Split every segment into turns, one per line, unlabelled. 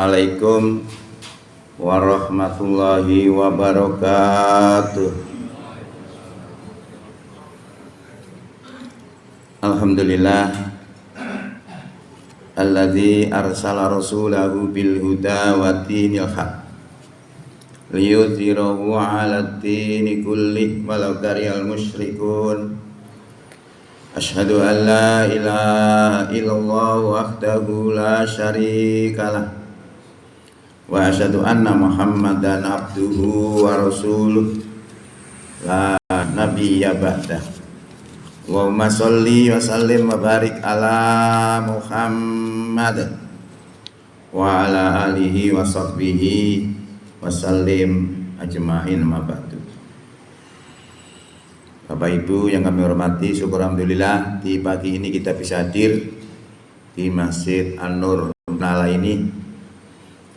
Assalamualaikum warahmatullahi wabarakatuh. Alhamdulillah alladzi arsala rasulahu bil huda wa dinil haq liyudhhirahu 'alad dini kulli walau karihal musyrikun. Asyhadu an la ilaha illallah wahdahu la syarikalah wa asyhadu anna Muhammadan abduhu wa rasuluh la nabiyya ba'dah. Allahumma sholli wa sallim wa barik ala Muhammad wa ala alihi wa sahbihi wa sallim ajma'in ma ba'du. Bapak Ibu yang kami hormati, syukur alhamdulillah di pagi ini kita bisa hadir di Masjid An-Nur Nala ini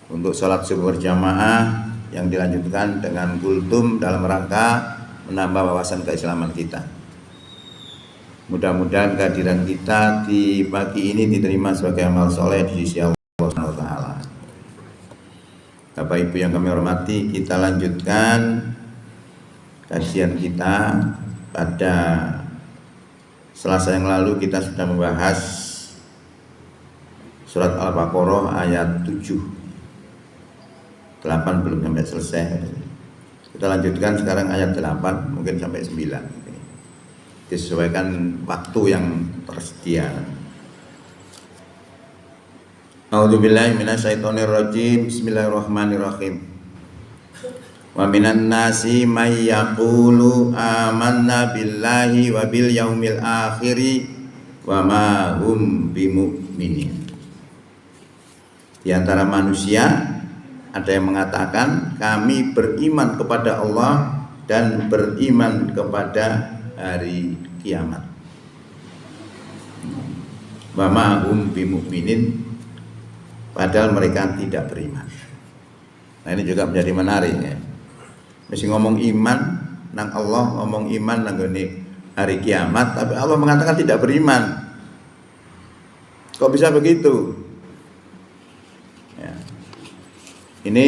untuk sholat subuh berjamaah yang dilanjutkan dengan kultum dalam rangka menambah wawasan keislaman kita. Mudah-mudahan kehadiran kita di pagi ini diterima sebagai amal soleh di sisi Allah Subhanahu wa Ta'ala. Bapak Ibu yang kami hormati, kita lanjutkan kajian kita. Pada Selasa yang lalu kita sudah membahas surat Al-Baqarah ayat 7. 8 belum sampai selesai. Kita lanjutkan sekarang ayat 8 mungkin sampai 9. Disesuaikan waktu yang tersedia. A'udzubillahi minasyaitonirrajim. Bismillahirrahmanirrahim. Wa minan nasi may yaqulu amanna billahi wa bil yaumil akhiri wa ma hum bimu'minin. Di antara manusia ada yang mengatakan kami beriman kepada Allah dan beriman kepada hari kiamat. Wa ma hum bimu'minin, padahal mereka tidak beriman. Nah, ini juga menjadi menarik ya. Mesti ngomong iman nang Allah, ngomong iman nang gone hari kiamat, tapi Allah mengatakan tidak beriman. Kok bisa begitu? Ya. Ini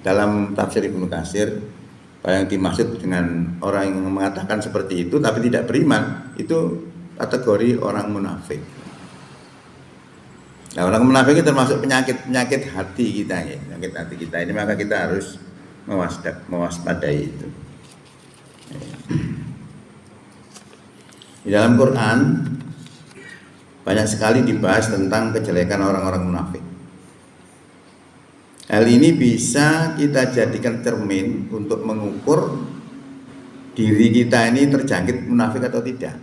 dalam tafsir Ibnu Katsir, yang dimaksud dengan orang yang mengatakan seperti itu tapi tidak beriman, itu kategori orang munafik. Nah, orang munafik itu termasuk penyakit hati kita ya, penyakit hati kita ini, maka kita harus mewaspadai itu. Di dalam Quran banyak sekali dibahas tentang kejelekan orang-orang munafik. Hal ini bisa kita jadikan cermin untuk mengukur diri kita ini terjangkit munafik atau tidak.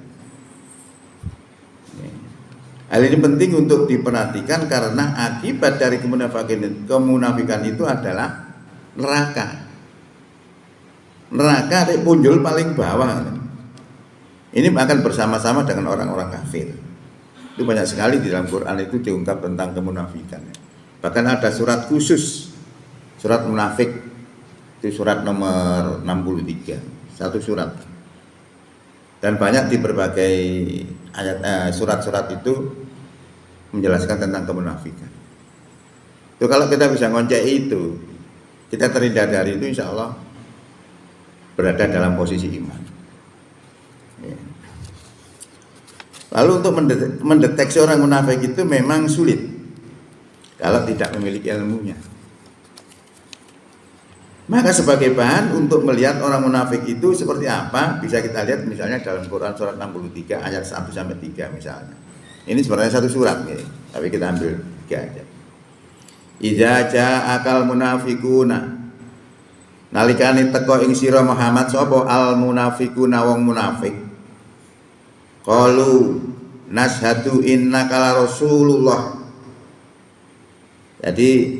Hal ini penting untuk diperhatikan karena akibat dari kemunafikan itu adalah neraka. Neraka di punjul paling bawah. Ini akan bersama-sama dengan orang-orang kafir. Itu banyak sekali di dalam Quran itu diungkap tentang kemunafikan. Bahkan ada surat khusus, surat munafik, itu surat nomor 63, satu surat. Dan banyak di berbagai ayat surat-surat itu menjelaskan tentang kemunafikan. Itu kalau kita bisa ngoncei itu, kita terhindar dari itu, insya Allah berada dalam posisi iman. Ya. Lalu untuk mendeteksi orang munafik itu memang sulit kalau tidak memiliki ilmunya. Maka sebagai bahan untuk melihat orang munafik itu seperti apa, bisa kita lihat misalnya dalam Quran surat 63 ayat 1-3 misalnya. Ini sebenarnya satu surat nih, tapi kita ambil 3 aja. Idza ja'akal munafiquna, nalikane teko ing sira Muhammad sapa al munafiquna wong munafik, qalu nashhadu innaka la rasulullah. Jadi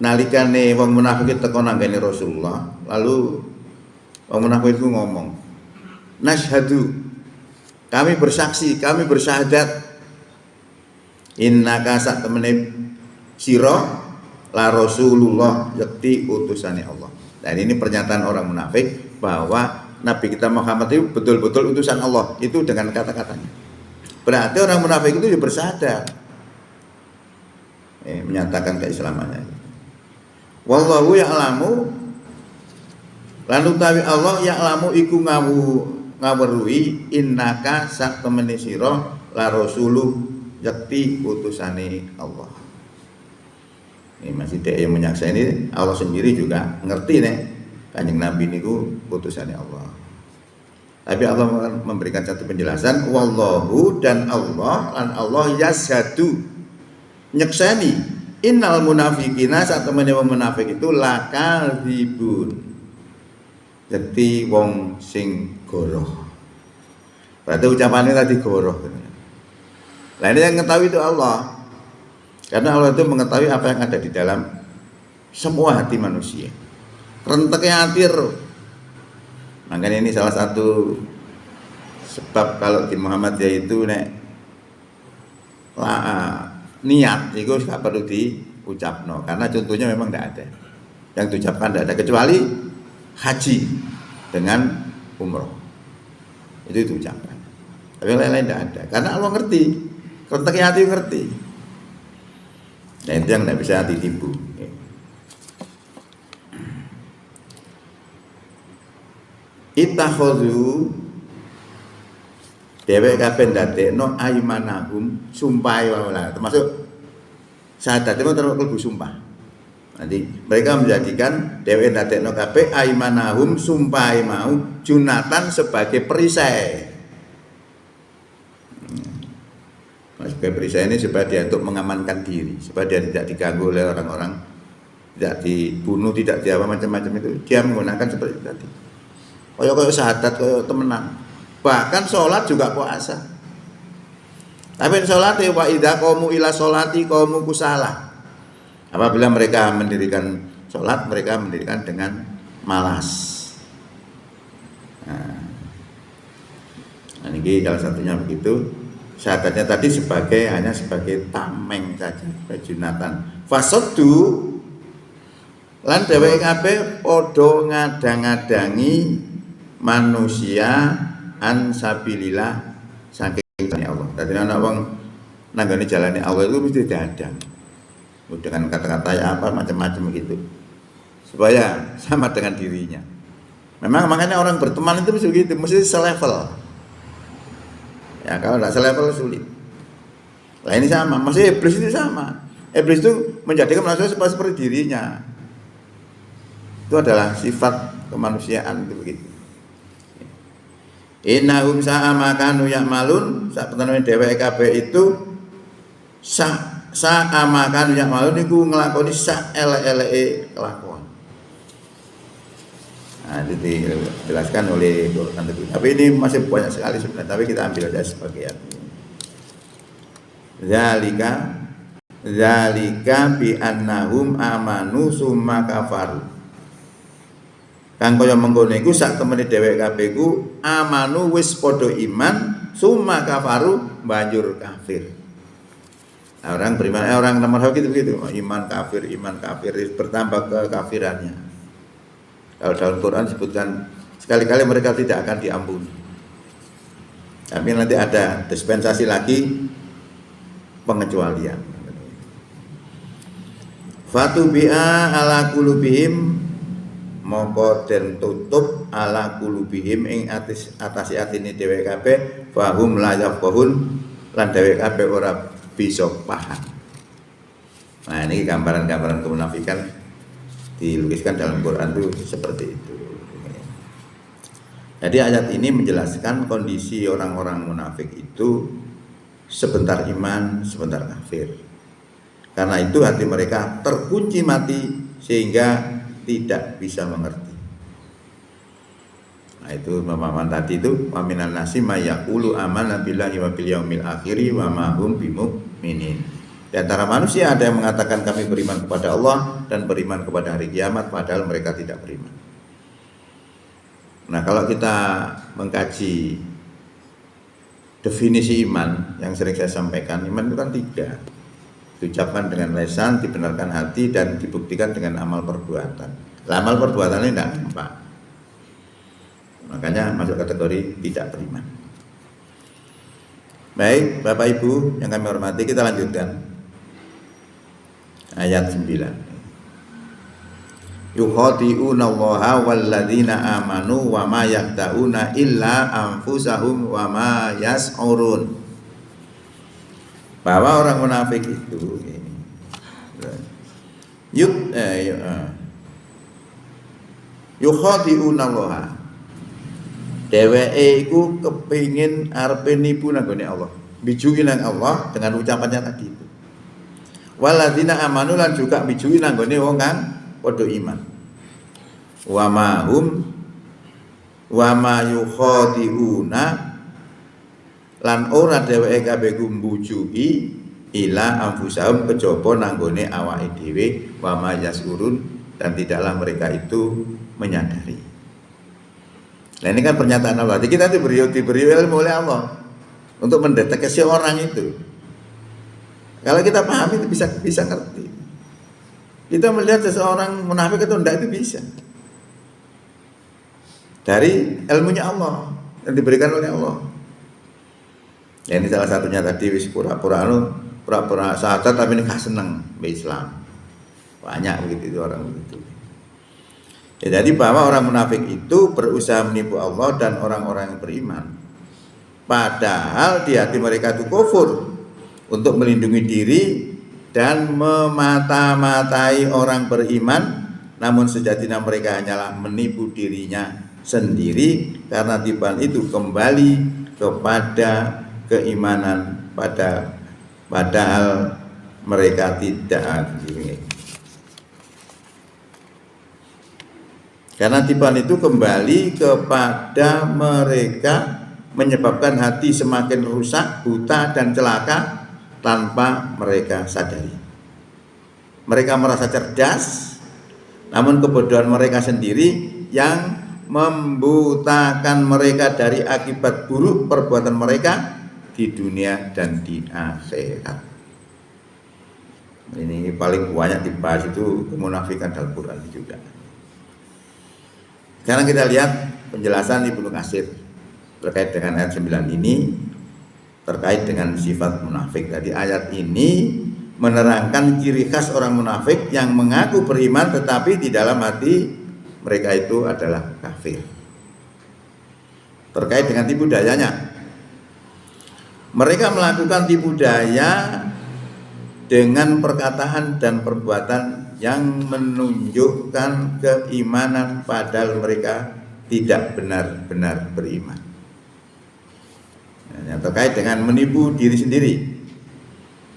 nalikane wong munafik teko nang ngene Rasulullah, lalu wong munafik itu ngomong, nashhadu, kami bersaksi, kami bersyahadat, innaka sak temene sira la Rasulullah, yakti utusane Allah. Dan ini pernyataan orang munafik bahwa Nabi kita Muhammad itu betul-betul utusan Allah, itu dengan kata-katanya. Berarti orang munafik itu juga bersadar. menyatakan keislamannya. Wallahu ya'lamu, lan utawi Allah ya'lamu iku ngawruhi innaka sak temene sira la rasuluh yakti utusane Allah. Ini masih dia yang menyaksikan, Allah sendiri juga ngerti nih Kanjeng Nabi niku utusannya Allah. Tapi Allah memberikan satu penjelasan, wallahu dan Allah yashadu nyekseni innal munafiqina saat temennya munafik itu lakadzibun. Jadi wong sing goroh. Berarti ucapannya tadi goroh. Nah ini yang mengetahui itu Allah. Karena Allah itu mengetahui apa yang ada di dalam semua hati manusia. Renteknya hati. Makanya ini salah satu sebab kalau di Muhammadiyah itu niat itu nggak perlu diucapno, karena contohnya memang tidak ada. Yang diucapkan tidak ada kecuali haji dengan umroh. Itu diucapkan. Tapi yang lain-lain tidak ada. Karena Allah ngerti. Renteknya hati ngerti. Nah itu yang tidak bisa ditipu. Ittakhadhu dheweke kabeh ndadekno aymanahum sumpah wala, termasuk syahadat itu termasuk sumpah. Nanti mereka menjadikan dheweke ndadekno kabeh aymanahum sumpah mau junatan sebagai perisai. Sebagai perisai ini supaya dia untuk mengamankan diri, supaya dia tidak diganggu oleh orang-orang, tidak dibunuh, tidak diapa macam-macam itu. Dia menggunakan seperti itu tadi. Kayak syahadat, kayak temenan. Bahkan sholat juga puasa. Tapi sholat wa idza qamu ila sholati qamu kusala. Apabila mereka mendirikan sholat, mereka mendirikan dengan malas. Nah ini salah satunya begitu. Syahadatnya tadi hanya sebagai tameng saja, sebagai junatan. Fasoddu lan dheweke kabeh padha ngadang-adangi manusia an sabilillah saking Allah. Dadi ana wong nanggone jalane Allah itu mesti diadang. Dengan kata-kata apa macam-macam gitu. Supaya sama dengan dirinya. Memang makanya orang berteman itu mesti selevel. Ya kalau tidak selevel sulit. Nah ini sama, masih iblis itu sama. Iblis itu menjadikan manusia seperti dirinya. Itu adalah sifat kemanusiaan itu begitu. Innahum sa'a ma kanu ya'malun, sak petanane dheweke kabeh itu sa'a ma kanu ya'malun iku nglakoni sak elek-eleke kelakuan. Nah, itu dijelaskan oleh Quran. Tapi ini masih banyak sekali sebenarnya. Tapi kita ambil saja sebagian. Zalika bi annahum amanu summa kafaru. Kang kaya mengkono iku sak temene dhewek kabeh ku amanu wis padha iman summa kafaru banjur kafir. Nah, orang beriman orang nomor begitu iman kafir bertambah kekafirannya. Kalau dalam Quran disebutkan sekali-kali mereka tidak akan diampuni. Tapi nanti ada dispensasi lagi pengecualian. Fatubi'a ala qulubihim mongko den tutup ala qulubihim ing atase atine dheweke kabeh fahum la yafqahun lan dheweke kabeh ora bisa paham. Nah ini gambaran-gambaran kemunafikan dilukiskan dalam Quran itu seperti itu. Jadi ayat ini menjelaskan kondisi orang-orang munafik itu sebentar iman, sebentar kafir. Karena itu hati mereka terkunci mati sehingga tidak bisa mengerti. Nah itu pemahaman tadi itu wa minan nasi may yaqulu amanna billahi wa bil yaumil akhir wa ma hum bimu'minin. Di antara manusia ada yang mengatakan kami beriman kepada Allah dan beriman kepada hari kiamat, padahal mereka tidak beriman. Nah kalau kita mengkaji definisi iman yang sering saya sampaikan, iman itu kan 3. Diucapkan dengan lisan, dibenarkan hati, dan dibuktikan dengan amal perbuatan. Nah, amal perbuatan ini tidak nampak. Makanya masuk kategori tidak beriman. Baik Bapak Ibu yang kami hormati, kita lanjutkan. ayat 9. Yukhadi'una Allaha walladzina amanu wa ma yakhda'una illa anfusahum wa ma yas'urun. Bahwa orang munafik itu yukhadi'una Allaha. Dheweke iku kepengin arepe nipu nanggone Allah. Bijui nang Allah dengan ucapannya tadi itu. Walladzina amanu lan juga bijui nanggone wong kang padha iman. Wa ma yukhadi'una lan ora dheweke kabeh gumbujui ila anfusahum kejaba nanggone awake dhewe wa ma yasurun dan tidaklah mereka itu menyadari. Nah ini kan pernyataan Allah. Jadi kita diberi ilmu oleh Allah untuk mendeteksi orang itu. Kalau kita paham itu bisa ngerti. Kita melihat seseorang munafik itu enggak itu bisa. Dari ilmunya Allah yang diberikan oleh Allah. Ya, ini salah satunya tadi wis pura-pura sahadat tapi ini gak seneng be Islam. Banyak begitu orang begitu. Ya, jadi bahwa orang munafik itu berusaha menipu Allah dan orang-orang yang beriman. Padahal di hati mereka itu kufur untuk melindungi diri dan memata-matai orang beriman, namun sejatinya mereka hanyalah menipu dirinya sendiri karena tipuan itu kembali kepada keimanan padahal mereka tidak adil. Karena tipuan itu kembali kepada mereka menyebabkan hati semakin rusak, buta dan celaka tanpa mereka sadari. Mereka merasa cerdas, namun kebodohan mereka sendiri yang membutakan mereka dari akibat buruk perbuatan mereka di dunia dan di akhirat. Ini paling banyak dibahas itu kemunafikan dalam Quran juga. Sekarang kita lihat penjelasan Ibnu Katsir terkait dengan ayat 9 ini terkait dengan sifat munafik. Jadi ayat ini menerangkan ciri khas orang munafik yang mengaku beriman tetapi di dalam hati mereka itu adalah kafir. Terkait dengan tipu dayanya, mereka melakukan tipu daya dengan perkataan dan perbuatan yang menunjukkan keimanan padahal mereka tidak benar-benar beriman. Yang terkait dengan menipu diri sendiri,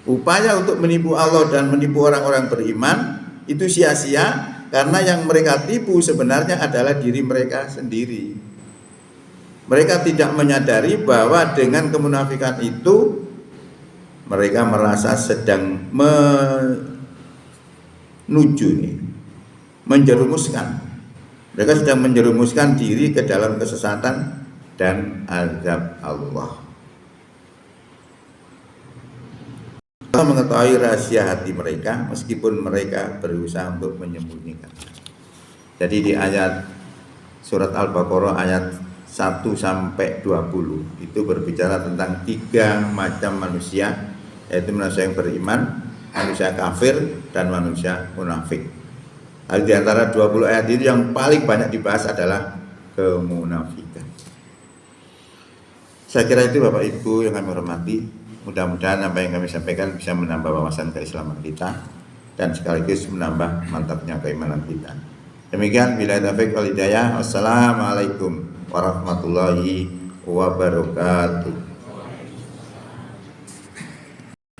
upaya untuk menipu Allah dan menipu orang-orang beriman itu sia-sia karena yang mereka tipu sebenarnya adalah diri mereka sendiri. Mereka tidak menyadari bahwa dengan kemunafikan itu mereka merasa sedang menjerumuskan. Mereka sedang menjerumuskan diri ke dalam kesesatan dan azab Allah. Allah mengetahui rahasia hati mereka meskipun mereka berusaha untuk menyembunyikan. Jadi di ayat surat Al-Baqarah ayat 1 sampai 20 itu berbicara tentang 3 macam manusia, yaitu manusia yang beriman, manusia kafir, dan manusia munafik. Lalu di antara 20 ayat itu yang paling banyak dibahas adalah kemunafikan. Saya kira itu Bapak Ibu yang kami hormati. Mudah-mudahan apa yang kami sampaikan bisa menambah wawasan keislaman kita dan sekaligus menambah mantapnya keimanan kita. Demikian, billahi taufiq wal hidayah. Wassalamualaikum warahmatullahi wabarakatuh.